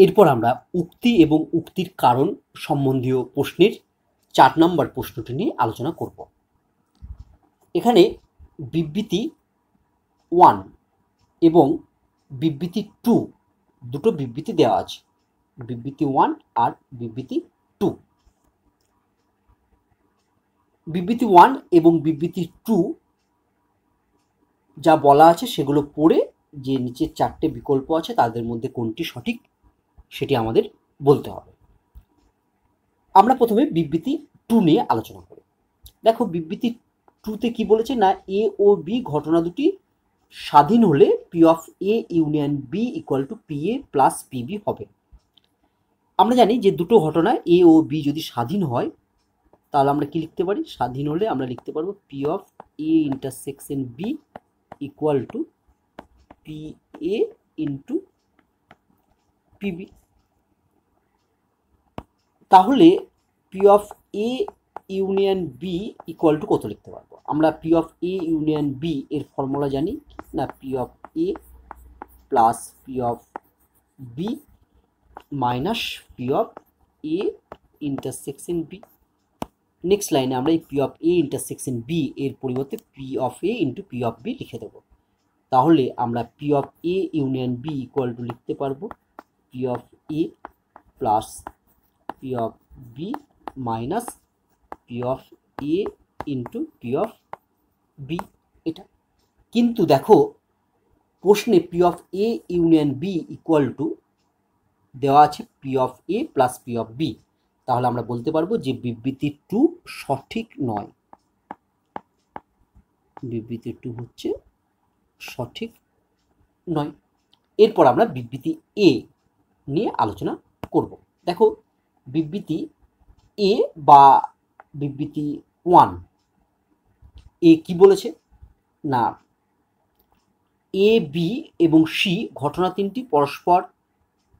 এরপর আমরা উক্তি এবং উক্তির কারণ সম্বন্ধীয় প্রশ্নের 4 নম্বর প্রশ্নটি নিয়ে আলোচনা করব। এখানে বিবৃতি 1 এবং বিবৃতি 2 দুটো বিবৃতি দেওয়া আছে, বিবৃতি 1 আর বিবৃতি 2। বিবৃতি 1 এবং বিবৃতি 2 যা বলা আছে সেগুলো পড়ে যে নিচের 4টে বিকল্প আছে তাদের মধ্যে কোনটি সঠিক সেটি আমাদের বলতে হবে। আমরা প্রথমে বিবৃতি 2 নিয়ে আলোচনা করি। দেখো বিবৃতি 2তে কি বলেছে না, এ ও বি ঘটনা দুটি স্বাধীন হলে P of A union B equal to P A plus PB হবে। আমরা জানি যে দুটো ঘটনা এ ও বি যদি স্বাধীন হয় তাহলে আমরা কি লিখতে পারি, স্বাধীন হলে আমরা লিখতে পারবো P of A intersection B equal to P A into P B. তাহলে P of A union B equal to কত লিখতে পারবো, আমরা P of A union B এর ফর্মুলা জানি না, P of A plus P of B minus P of A intersection B. Next লাইনে আমরা এই P of A intersection B এর পরিবর্তে P of A into P of B লিখে দেবো। তাহলে আমরা P of A union B equal to লিখতে পারবো P of A plus P of B minus P of A into P of B. এটা কিন্তু দেখো প্রশ্নে P of A union B equal to দেওয়া আছে P of A plus P of B, তাহলে আমরা বলতে পারবো যে বিবৃতি 2 সঠিক নয়, বিবৃতি 2 হচ্ছে সঠিক নয়। এরপর আমরা বিবৃতি এ নিয়ে আলোচনা করব। দেখো বিবৃতি এ বা বিবৃতি 1 এ কি বলেছে না, এ বি এবং সি ঘটনা তিনটি পরস্পর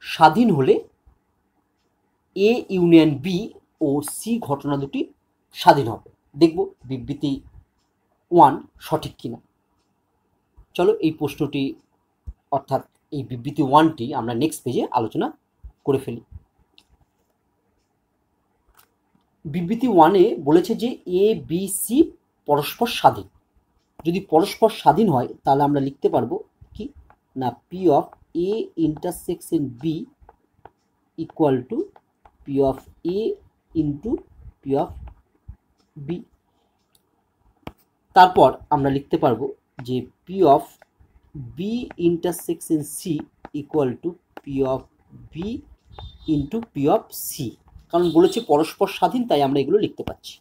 স্বাধীন হলে এ ইউনিয়ন বি ও সি ঘটনা দুটি স্বাধীন হবে। দেখব বিবৃতি 1 সঠিক কিনা। চলো এই প্রশ্নটি অর্থাৎ এই বিবৃতি 1টি আমরা নেক্সট পেজে আলোচনা করে ফেলি। বিবৃতি 1-এ বলেছে যে এ বি সি পরস্পর স্বাধীন। যদি পরস্পর স্বাধীন হয় তাহলে আমরা লিখতে পারবো কি না, P of A intersection B equal to P of A into P of B. তারপর আমরা লিখতে পারবো যে P of B intersection C equal to P of B into P of C, কারণ বলেছে পরস্পর স্বাধীন তাই আমরা এগুলো লিখতে পাচ্ছি।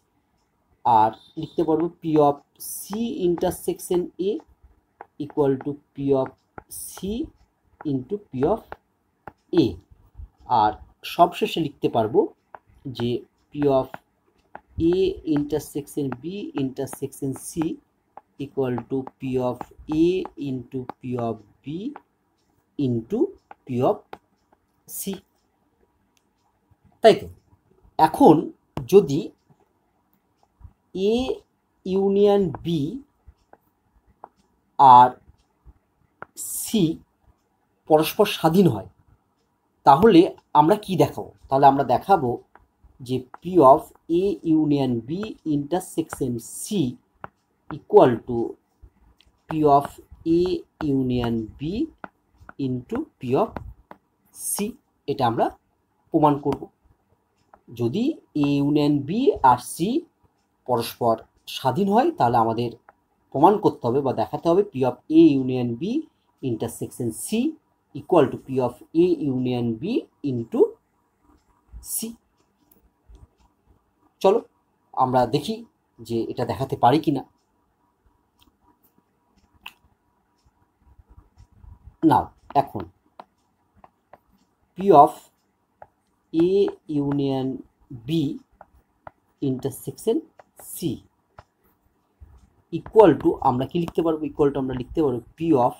আর লিখতে পারবো P of C intersection A equal to P of C into P of A. আর সবশেষে লিখতে পারবো যে P of A intersection B intersection C equal to P of A into P of B into P of C. তাই তো এখন যদি A union B আর সি পরস্পর স্বাধীন হয় তাহলে আমরা কি দেখাবো, তাহলে আমরা দেখাবো যে P of A union B intersection C equal to P of A union B into P of C. এটা আমরা প্রমাণ করব। যদি এ ইউনিয়ন বি আর সি পরস্পর স্বাধীন হয় তাহলে আমাদের প্রমাণ করতে হবে বা দেখাতে হবে P of A union B intersection C equal to P of A union B into C. চলো আমরা দেখি যে এটা দেখাতে পারি কিনা। নাও এখন P of A union B intersection C equal to আমরা কি লিখতে পারবো, ইকুয়াল টু আমরা লিখতে পারবো পি অফ,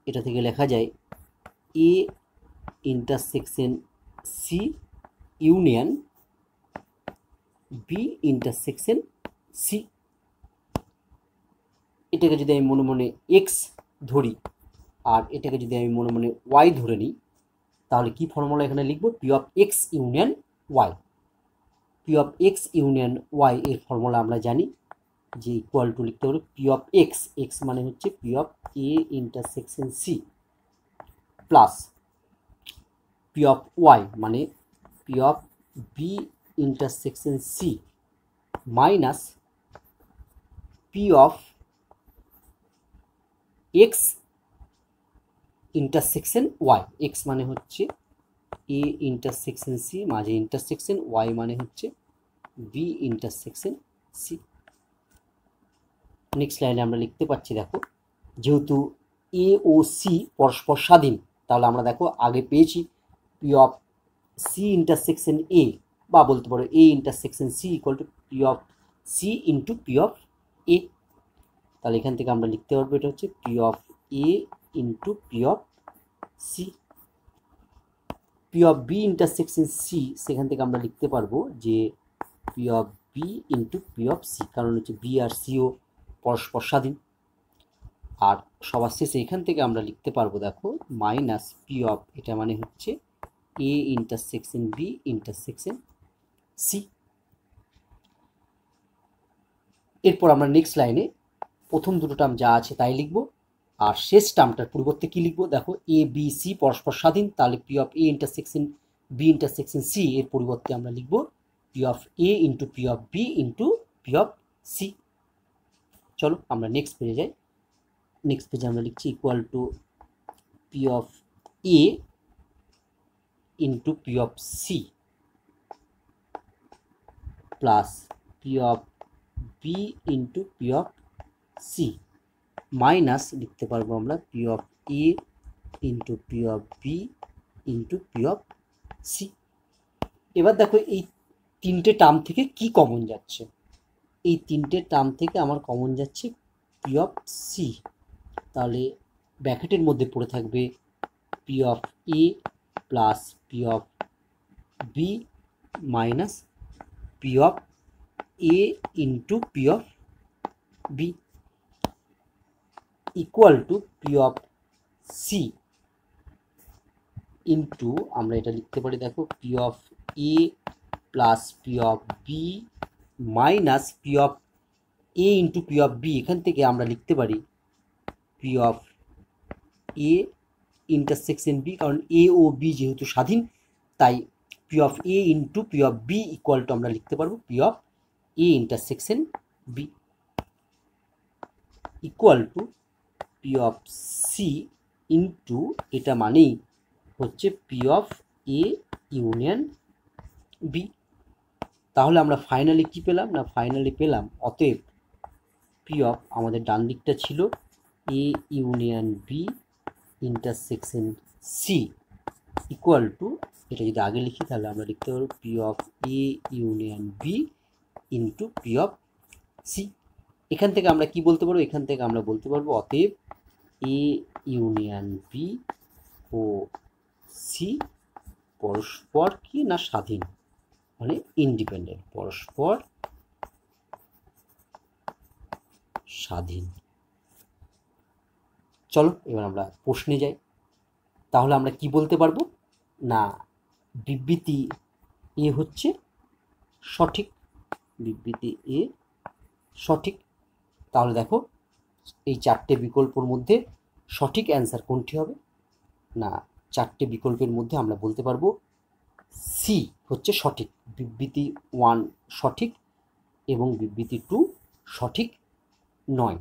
এটা থেকে লেখা যায় A intersection C union B intersection C. এটাকে যদি আমি মনে মনে এক্স ধরি আর এটাকে যদি আমি মনে মনে ওয়াই ধরে নিই তাহলে কি ফর্মুলা এখানে লিখব? P of X union Y. P of X union Y এর ফর্মুলা আমরা জানি যে ইকুয়াল টু লিখতে পারবো পি অফ এক্স, এক্স মানে হচ্ছে P of A intersection C, plus P of Y মানে P of B intersection C, minus P of X intersection Y. X মানে হচ্ছে এ ইন্টারসেকশন সি, মাঝে ইন্টারসেকশন, ওয়াই মানে হচ্ছে বি ইন্টারসেকশন সি। নেক্সট লাইনে আমরা লিখতে পাচ্ছি, দেখো যেহেতু এ ও সি পরস্পর স্বাধীন, তাহলে আমরা দেখো আগে পেয়েছি P of C intersection A, বা বলতে পারো A intersection C equal to P of C into P of A. তাহলে এখান থেকে আমরা লিখতে পারবো এটা হচ্ছে P of A into P of C. P of B intersection C, সেখান থেকে আমরা লিখতে পারবো যে P of B into P of C, কারণ হচ্ছে বি আর সিও পরস্পর স্বাধীন। আর সবার শেষে এখান থেকে আমরা লিখতে পারবো দেখো মাইনাস পি অফ, এটা মানে হচ্ছে A intersection B intersection C. এরপর আমরা নেক্সট লাইনে প্রথম দুটো টার্ম যা আছে তাই লিখবো, আর শেষ টার্মটার পরিবর্তে কি লিখবো? দেখো এ বি সি পরস্পর স্বাধীন, তাহলে P of A intersection B intersection C এর পরিবর্তে আমরা লিখবো P of A into P of B into P of C. চলো আমরা নেক্সট পেজে যাই। নেক্সট পেজে আমরা লিখছি equal to P of A into P of C plus P of B into P of C, minus লিখতে পারবো আমরা P of A into P of B into P of C. এবার দেখো এই তিনটে টার্ম থেকে কি কমন যাচ্ছে? এই তিনটে টার্ম থেকে আমার কমন যাচ্ছে পি অফ সি, তাহলে ব্র্যাকেটের মধ্যে পড়ে থাকবে P of A plus P of B minus P of A into P of B equal to P of C into, আমরা এটা লিখতে পারি দেখো P of A plus P of B minus P of A into P of B. এখান থেকে আমরা লিখতে পারি P of A intersection B, কারণ এ ও বি যেহেতু স্বাধীন তাই P of A into P of B equal to আমরা লিখতে পারবো P of A intersection B equal to P of C into, এটা মানেই হচ্ছে P of A union B. তাহলে আমরা ফাইনালি কি পেলাম? না ফাইনালি পেলাম অতএব পি অফ, আমাদের ডান দিকটা ছিল A union B intersection C equal to, এটা যদি আগে লিখি তাহলে আমরা লিখতে পারবো P of A union B into P of C. এখান থেকে আমরা কি বলতে পারবো? এখান থেকে আমরা বলতে পারবো অতএব এ ইউনিয়ন বি ও সি পরস্পর কি না স্বাধীন, মানে ইন্ডিপেন্ডেন্ট, পরস্পর স্বাধীন। চলো এবার আমরা প্রশ্নে যাই। তাহলে আমরা কি বলতে পারবো? না বিবৃতি এ হচ্ছে সঠিক, বিবৃতি এ সঠিক। তাহলে দেখো এই চারটে বিকল্পের মধ্যে সঠিক অ্যান্সার কোনটি হবে? না চারটে বিকল্পের মধ্যে আমরা বলতে পারবো সি হচ্ছে সঠিক, বিবৃতি 1 সঠিক এবং বিবৃতি 2 সঠিক নয়।